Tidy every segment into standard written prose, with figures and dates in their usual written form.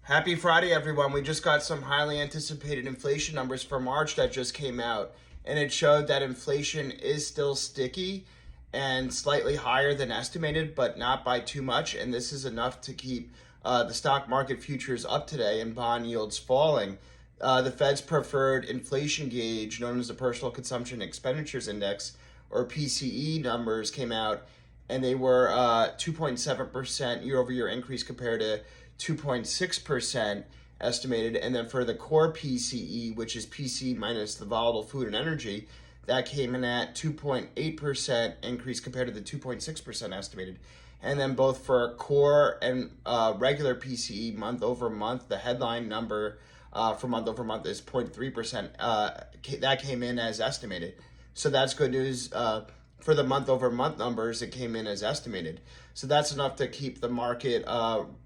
Happy Friday, everyone. We just got some highly anticipated inflation numbers for March that just came out, and it showed that inflation is still sticky and slightly higher than estimated, but not by too much. And this is enough to keep the stock market futures up today and bond yields falling. The Fed's preferred inflation gauge, known as the Personal Consumption Expenditures Index, or PCE numbers came out, and they were 2.7% year over year increase compared to 2.6% estimated. And then for the core PCE, which is PCE minus the volatile food and energy, that came in at 2.8% increase compared to the 2.6% estimated. And then both for core and regular PCE month over month, the headline number for month over month is 0.3%. That came in as estimated. So that's good news. For the month over month numbers, it came in as estimated. So that's enough to keep the market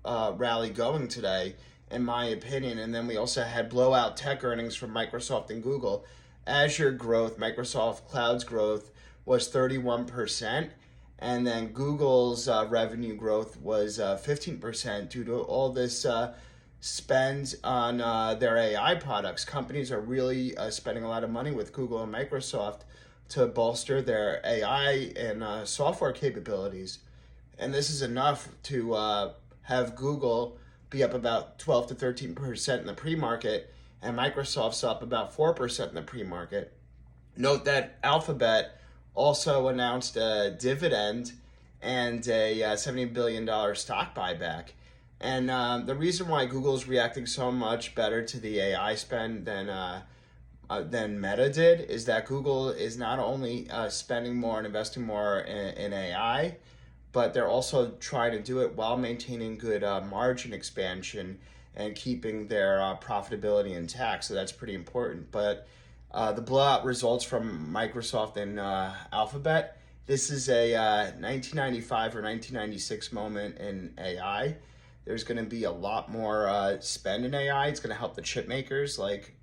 rally going today, in my opinion. And then we also had blowout tech earnings from Microsoft and Google. Azure growth, Microsoft Cloud's growth was 31%. And then Google's revenue growth was 15% due to all this spend on their AI products. Companies are really spending a lot of money with Google and Microsoft to bolster their AI and software capabilities. And this is enough to have Google be up about 12 to 13% in the pre-market, and Microsoft's up about 4% in the pre-market. Note that Alphabet also announced a dividend and a $70 billion stock buyback. And the reason why Google's reacting so much better to the AI spend than Meta did is that Google is not only spending more and investing more in AI, but they're also trying to do it while maintaining good margin expansion and keeping their profitability intact. So that's pretty important. But the blowout results from Microsoft and Alphabet, this is a 1995 or 1996 moment in AI. There's going to be a lot more spend in AI. It's going to help the chip makers like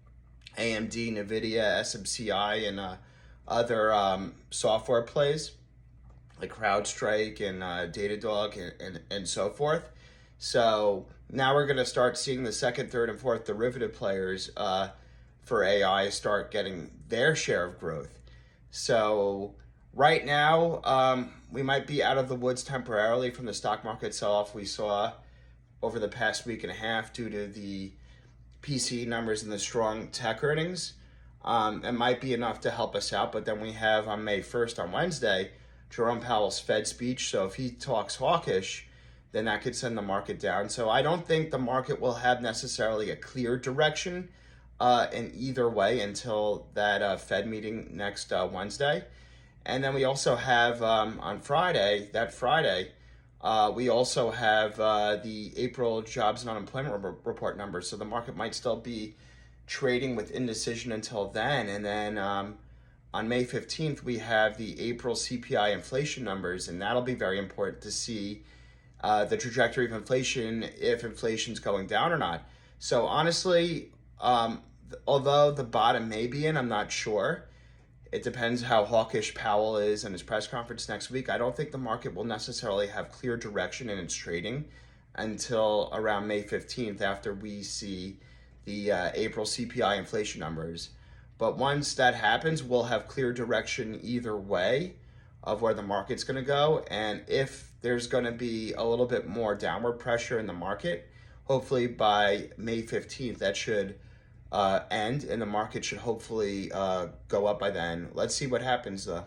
AMD, NVIDIA, SMCI, and other software plays like CrowdStrike and Datadog and so forth. So now we're going to start seeing the second, third, and fourth derivative players for AI start getting their share of growth. So right now, we might be out of the woods temporarily from the stock market sell-off we saw over the past week and a half due to the PCE numbers and the strong tech earnings. It might be enough to help us out, but then we have on May 1st, on Wednesday, Jerome Powell's Fed speech. So if he talks hawkish, then that could send the market down. So I don't think the market will have necessarily a clear direction in either way until that Fed meeting next Wednesday. And then we also have on Friday, we also have the April jobs and unemployment report numbers. So the market might still be trading with indecision until then. And then on May 15th, we have the April CPI inflation numbers, and that'll be very important to see the trajectory of inflation, if inflation's going down or not. So honestly, although the bottom may be in, I'm not sure. It depends how hawkish Powell is in his press conference next week. I don't think the market will necessarily have clear direction in its trading until around May 15th after we see the April CPI inflation numbers. But once that happens, we'll have clear direction either way of where the market's going to go. And if there's going to be a little bit more downward pressure in the market, hopefully by May 15th, that should end and the market should hopefully go up by then. Let's see what happens though.